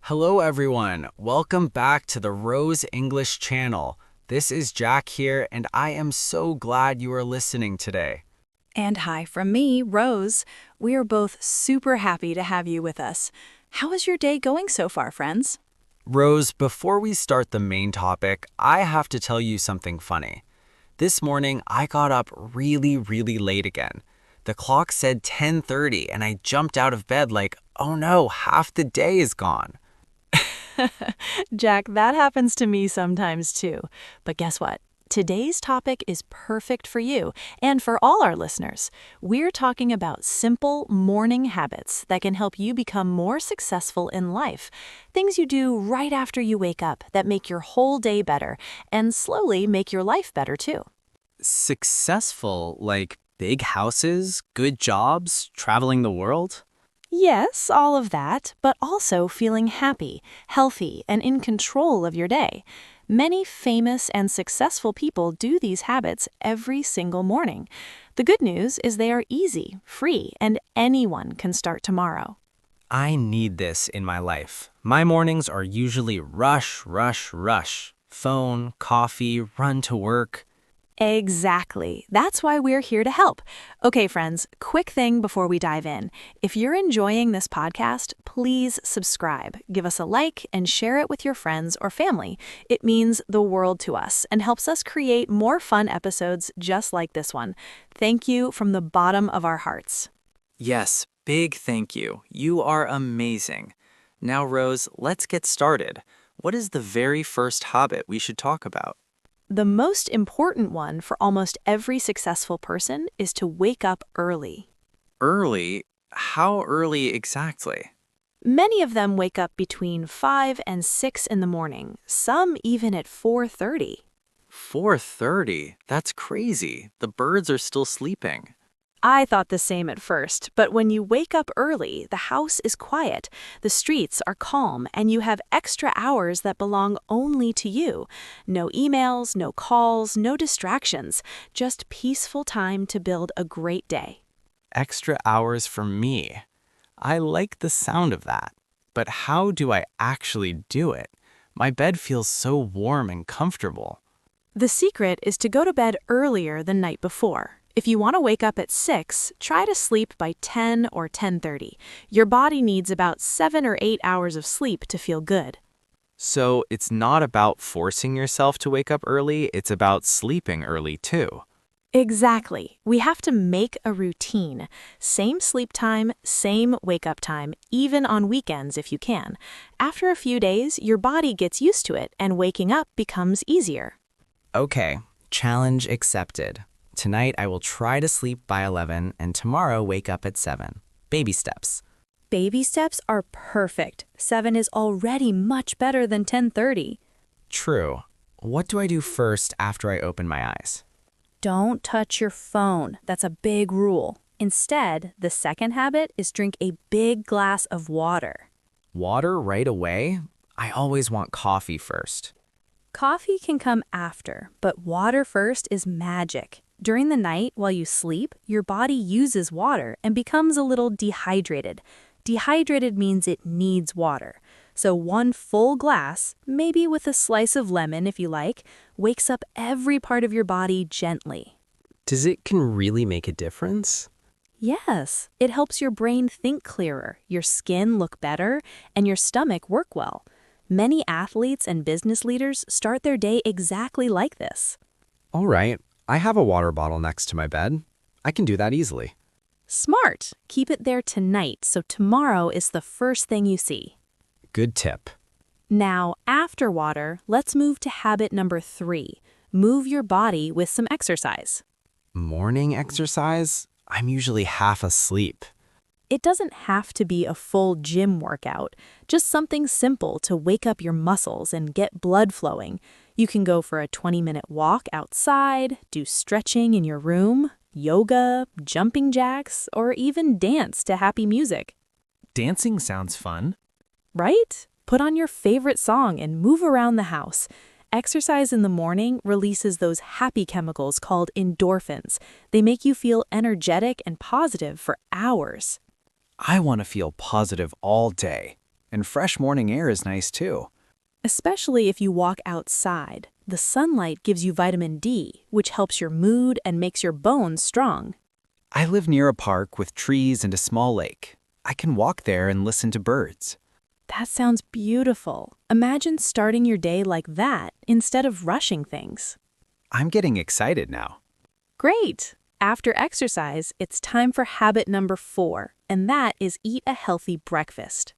Hello everyone, welcome back to the Rose English channel. This is Jack here and I am so glad you are listening today. And hi from me, Rose. We are both super happy to have you with us. How is your day going so far, friends? Rose, before we start the main topic, I have to tell you something funny. This morning I got up really late again. The clock said 10:30 and I jumped out of bed like, oh no, half the day is gone. Jack, that happens to me sometimes too. But guess what? Today's topic is perfect for you and for all our listeners. We're talking about simple morning habits that can help you become more successful in life. Things you do right after you wake up that make your whole day better and slowly make your life better too. Successful, like big houses, good jobs, traveling the world? Yes, all of that, but also feeling happy, healthy, and in control of your day. Many famous and successful people do these habits every single morning. The good news is they are easy, free, and anyone can start tomorrow. I need this in my life. My mornings are usually rush. Phone, coffee, run to work. Exactly. That's why we're here to help. Okay, friends, quick thing before we dive in. If you're enjoying this podcast, please subscribe, give us a like, and share it with your friends or family. It means the world to us and helps us create more fun episodes just like this one. Thank you from the bottom of our hearts. Yes, big thank you. You are amazing. Now, Rose, let's get started. What is the very first habit we should talk about? The most important one for almost every successful person is to wake up early. Early? How early exactly? Many of them wake up between 5 and 6 in the morning, some even at 4:30. 4:30? That's crazy. The birds are still sleeping. I thought the same at first, but when you wake up early, the house is quiet, the streets are calm, and you have extra hours that belong only to you. No emails, no calls, no distractions, just peaceful time to build a great day. Extra hours for me. I like the sound of that. But how do I actually do it? My bed feels so warm and comfortable. The secret is to go to bed earlier the night before. If you want to wake up at 6, try to sleep by 10 or 10:30. Your body needs about 7 or 8 hours of sleep to feel good. So it's not about forcing yourself to wake up early, it's about sleeping early too. Exactly. We have to make a routine. Same sleep time, same wake up time, even on weekends if you can. After a few days, your body gets used to it and waking up becomes easier. Okay, challenge accepted. Tonight I will try to sleep by 11 and tomorrow wake up at 7. Baby steps. Baby steps are perfect. 7 is already much better than 10:30. True. What do I do first after I open my eyes? Don't touch your phone. That's a big rule. Instead, the second habit is drink a big glass of water. Water right away? I always want coffee first. Coffee can come after, but water first is magic. During the night, while you sleep, your body uses water and becomes a little dehydrated. Dehydrated means it needs water. So one full glass, maybe with a slice of lemon if you like, wakes up every part of your body gently. Does it can really make a difference? Yes, it helps your brain think clearer, your skin look better, and your stomach work well. Many athletes and business leaders start their day exactly like this. All right, I have a water bottle next to my bed. I can do that easily. Smart! Keep it there tonight so tomorrow is the first thing you see. Good tip. Now, after water, let's move to habit number 3. Move your body with some exercise. Morning exercise? I'm usually half asleep. It doesn't have to be a full gym workout, just something simple to wake up your muscles and get blood flowing. You can go for a 20-minute walk outside, do stretching in your room, yoga, jumping jacks, or even dance to happy music. Dancing sounds fun. Right? Put on your favorite song and move around the house. Exercise in the morning releases those happy chemicals called endorphins. They make you feel energetic and positive for hours. I want to feel positive all day. And fresh morning air is nice too. Especially if you walk outside. The sunlight gives you vitamin D, which helps your mood and makes your bones strong. I live near a park with trees and a small lake. I can walk there and listen to birds. That sounds beautiful. Imagine starting your day like that instead of rushing things. I'm getting excited now. Great! After exercise, it's time for habit number 4, and that is eat a healthy breakfast.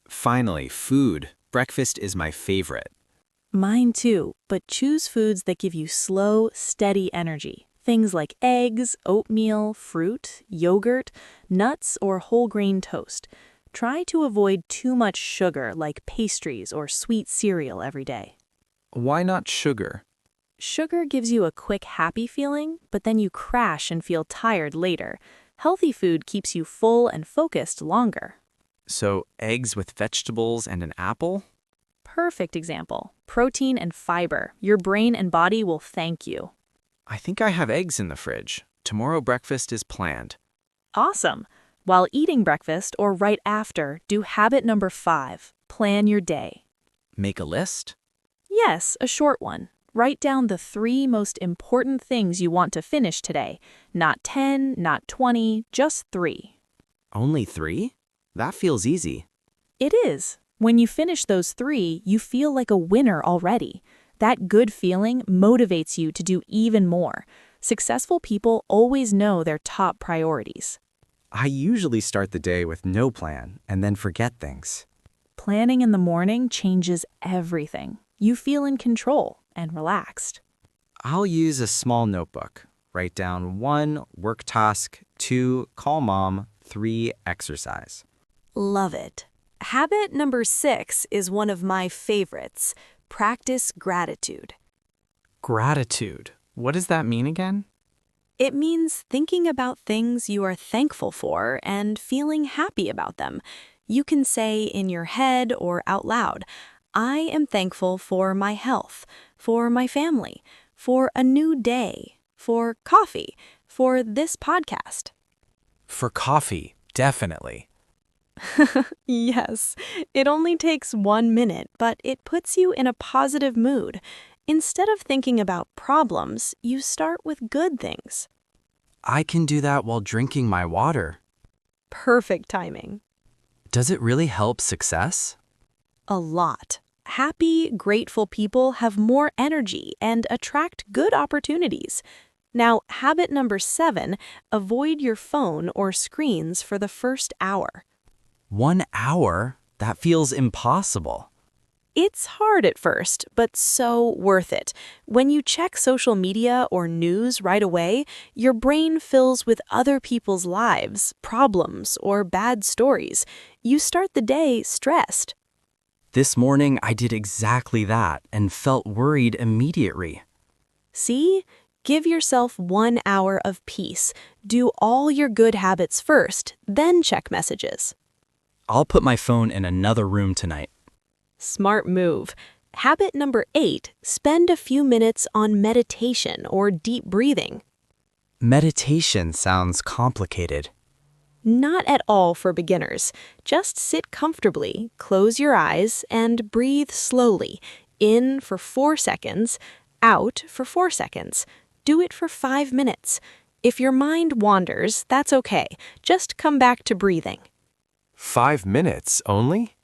Finally, food. Breakfast is my favorite. Mine too, but choose foods that give you slow, steady energy. Things like eggs, oatmeal, fruit, yogurt, nuts, or whole grain toast. Try to avoid too much sugar like pastries or sweet cereal every day. Why not sugar? Sugar gives you a quick happy feeling, but then you crash and feel tired later. Healthy food keeps you full and focused longer. So, eggs with vegetables and an apple? Perfect example. Protein and fiber. Your brain and body will thank you. I think I have eggs in the fridge. Tomorrow breakfast is planned. Awesome! While eating breakfast or right after, do habit number 5. Plan your day. Make a list? Yes, a short one. Write down the 3 most important things you want to finish today. Not 10, not 20, just 3. Only 3? That feels easy. It is. When you finish those 3, you feel like a winner already. That good feeling motivates you to do even more. Successful people always know their top priorities. I usually start the day with no plan and then forget things. Planning in the morning changes everything. You feel in control and relaxed. I'll use a small notebook. Write down 1, work task, 2, call mom, 3, exercise. Love it. Habit number 6 is one of my favorites. Practice gratitude. Gratitude. What does that mean again? It means thinking about things you are thankful for and feeling happy about them. You can say in your head or out loud, I am thankful for my health, for my family, for a new day, for coffee, for this podcast. For coffee, definitely. Yes, it only takes 1 minute, but it puts you in a positive mood. Instead of thinking about problems, you start with good things. I can do that while drinking my water. Perfect timing. Does it really help success? A lot. Happy, grateful people have more energy and attract good opportunities. Now, habit number 7, avoid your phone or screens for the first hour. 1 hour? That feels impossible. It's hard at first, but so worth it. When you check social media or news right away, your brain fills with other people's lives, problems, or bad stories. You start the day stressed. This morning I did exactly that and felt worried immediately. See? Give yourself 1 hour of peace. Do all your good habits first, then check messages. I'll put my phone in another room tonight. Smart move. Habit number 8, spend a few minutes on meditation or deep breathing. Meditation sounds complicated. Not at all for beginners. Just sit comfortably, close your eyes, and breathe slowly. In for 4 seconds, out for 4 seconds. Do it for 5 minutes. If your mind wanders, that's okay. Just come back to breathing. 5 minutes only?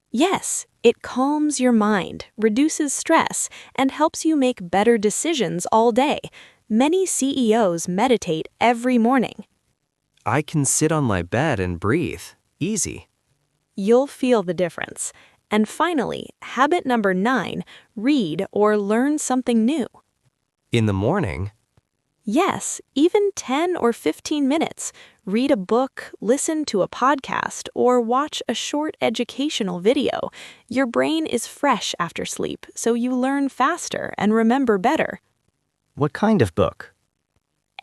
Yes, it calms your mind, reduces stress, and helps you make better decisions all day. Many CEOs meditate every morning. I can sit on my bed and breathe. Easy. You'll feel the difference. And finally, habit number 9, read or learn something new. In the morning? Yes, even 10 or 15 minutes. Read a book, listen to a podcast, or watch a short educational video. Your brain is fresh after sleep, so you learn faster and remember better. What kind of book?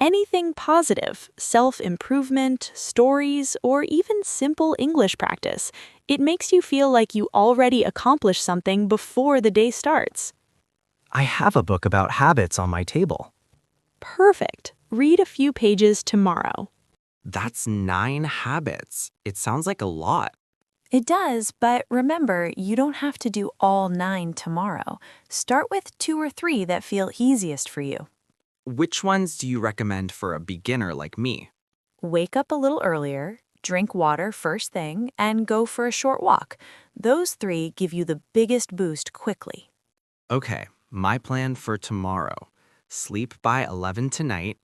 Anything positive, self-improvement, stories, or even simple English practice. It makes you feel like you already accomplished something before the day starts. I have a book about habits on my table. Perfect. Read a few pages tomorrow. That's 9 habits. It sounds like a lot. It does, but remember, you don't have to do all 9 tomorrow. Start with 2 or 3 that feel easiest for you. Which ones do you recommend for a beginner like me? Wake up a little earlier, drink water first thing, and go for a short walk. Those 3 give you the biggest boost quickly. Okay, my plan for tomorrow. Sleep by 11 tonight,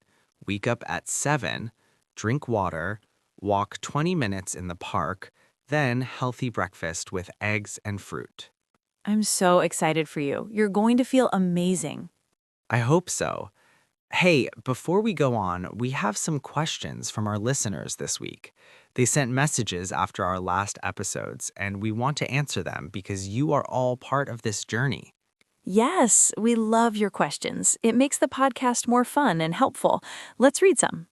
wake up at 7, drink water, walk 20 minutes in the park, then healthy breakfast with eggs and fruit. I'm so excited for you. You're going to feel amazing. I hope so. Hey, before we go on, we have some questions from our listeners this week. They sent messages after our last episodes, and we want to answer them because you are all part of this journey. Yes, we love your questions. It makes the podcast more fun and helpful. Let's read some.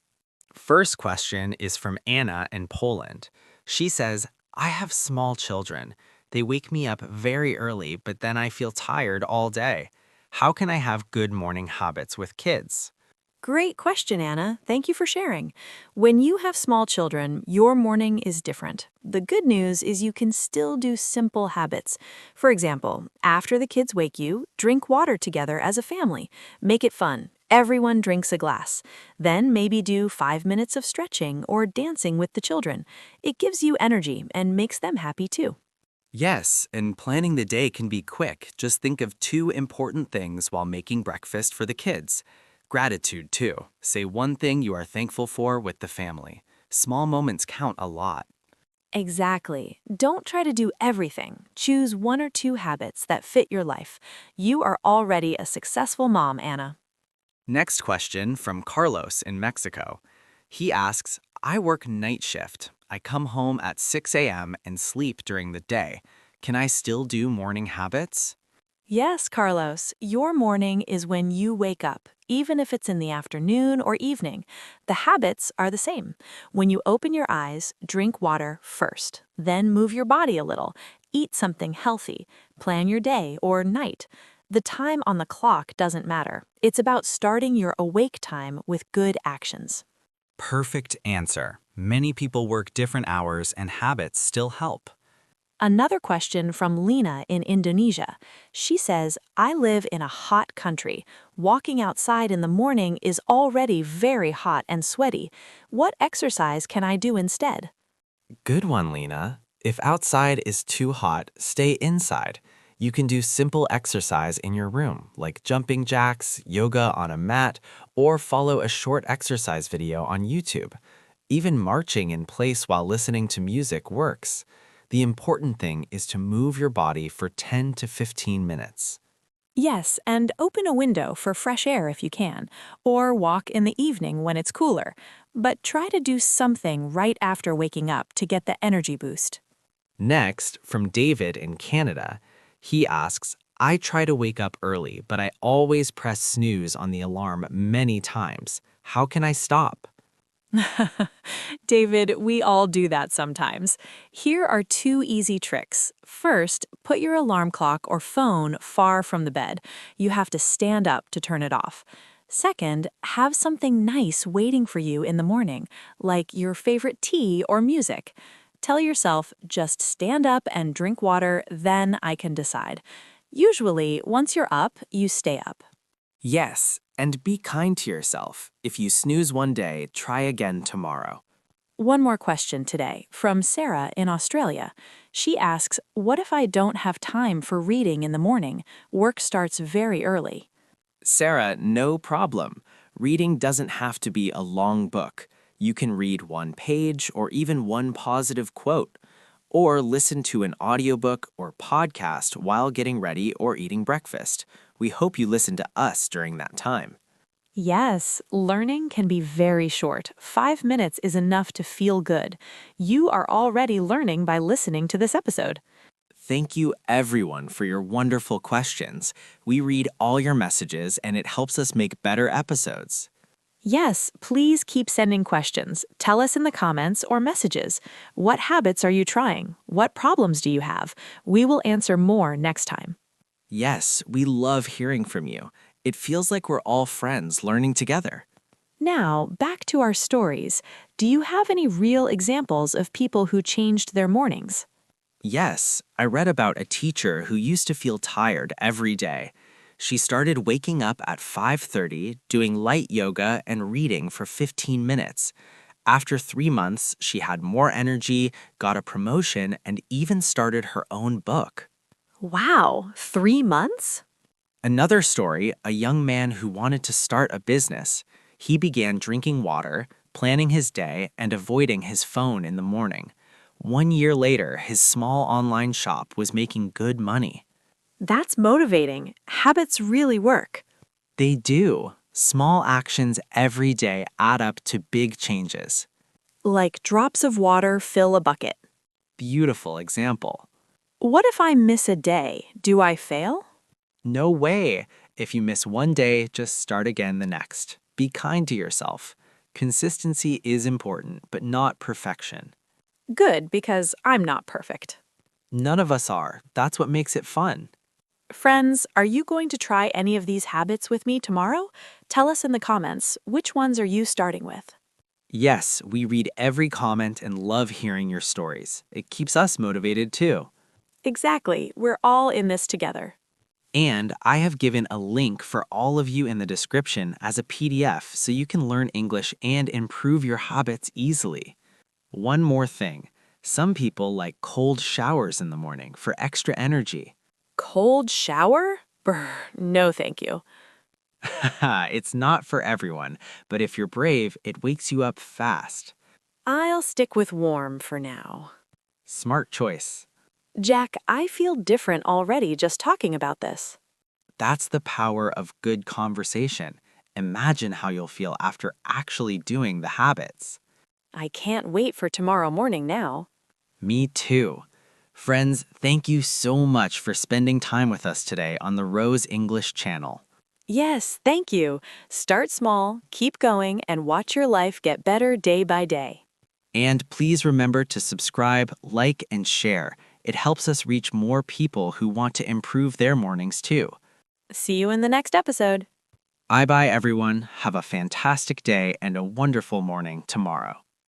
First question is from Anna in Poland. She says, I have small children. They wake me up very early, but then I feel tired all day. How can I have good morning habits with kids? Great question, Anna. Thank you for sharing. When you have small children, your morning is different. The good news is you can still do simple habits. For example, after the kids wake you, drink water together as a family. Make it fun. Everyone drinks a glass. Then maybe do 5 minutes of stretching or dancing with the children. It gives you energy and makes them happy too. Yes, and planning the day can be quick. Just think of 2 important things while making breakfast for the kids. Gratitude, too. Say one thing you are thankful for with the family. Small moments count a lot. Exactly. Don't try to do everything. Choose 1 or 2 habits that fit your life. You are already a successful mom, Anna. Next question from Carlos in Mexico. He asks, I work night shift. I come home at 6 a.m. and sleep during the day. Can I still do morning habits? Yes, Carlos, your morning is when you wake up, even if it's in the afternoon or evening. The habits are the same. When you open your eyes, drink water first, then move your body a little, eat something healthy, plan your day or night. The time on the clock doesn't matter. It's about starting your awake time with good actions. Perfect answer. Many people work different hours and habits still help. Another question from Lena in Indonesia. She says, I live in a hot country. Walking outside in the morning is already very hot and sweaty. What exercise can I do instead? Good one, Lena. If outside is too hot, stay inside. You can do simple exercise in your room, like jumping jacks, yoga on a mat, or follow a short exercise video on YouTube. Even marching in place while listening to music works. The important thing is to move your body for 10 to 15 minutes. Yes, and open a window for fresh air if you can, or walk in the evening when it's cooler. But try to do something right after waking up to get the energy boost. Next, from David in Canada, he asks, I try to wake up early, but I always press snooze on the alarm many times. How can I stop? David, we all do that sometimes. Here are 2 easy tricks. First, put your alarm clock or phone far from the bed. You have to stand up to turn it off. Second, have something nice waiting for you in the morning, like your favorite tea or music. Tell yourself, just stand up and drink water, then I can decide. Usually, once you're up, you stay up. Yes, and be kind to yourself. If you snooze one day, try again tomorrow. One more question today from Sarah in Australia. She asks, what if I don't have time for reading in the morning? Work starts very early. Sarah, no problem. Reading doesn't have to be a long book. You can read 1 page or even 1 positive quote, or listen to an audiobook or podcast while getting ready or eating breakfast. We hope you listen to us during that time. Yes, learning can be very short. 5 minutes is enough to feel good. You are already learning by listening to this episode. Thank you, everyone, for your wonderful questions. We read all your messages, and it helps us make better episodes. Yes, please keep sending questions. Tell us in the comments or messages. What habits are you trying? What problems do you have? We will answer more next time. Yes, we love hearing from you. It feels like we're all friends learning together. Now, back to our stories. Do you have any real examples of people who changed their mornings? Yes, I read about a teacher who used to feel tired every day. She started waking up at 5:30, doing light yoga and reading for 15 minutes. After 3 months, she had more energy, got a promotion, and even started her own book. Wow, 3 months? Another story, a young man who wanted to start a business. He began drinking water, planning his day, and avoiding his phone in the morning. 1 year later, his small online shop was making good money. That's motivating. Habits really work. They do. Small actions every day add up to big changes. Like drops of water fill a bucket. Beautiful example. What if I miss a day? Do I fail? No way. If you miss one day, just start again the next. Be kind to yourself. Consistency is important, but not perfection. Good, because I'm not perfect. None of us are. That's what makes it fun. Friends, are you going to try any of these habits with me tomorrow? Tell us in the comments, which ones are you starting with? Yes, we read every comment and love hearing your stories. It keeps us motivated too. Exactly. We're all in this together. And I have given a link for all of you in the description as a PDF so you can learn English and improve your habits easily. One more thing. Some people like cold showers in the morning for extra energy. Cold shower? Brr, no thank you. It's not for everyone, but if you're brave, it wakes you up fast. I'll stick with warm for now. Smart choice. Jack, I feel different already just talking about this. That's the power of good conversation. Imagine how you'll feel after actually doing the habits. I can't wait for tomorrow morning now. Me too. Friends, thank you so much for spending time with us today on the Rose English channel. Yes, thank you. Start small, keep going, and watch your life get better day by day. And please remember to subscribe, like, and share. It helps us reach more people who want to improve their mornings too. See you in the next episode. Bye-bye, everyone. Have a fantastic day and a wonderful morning tomorrow.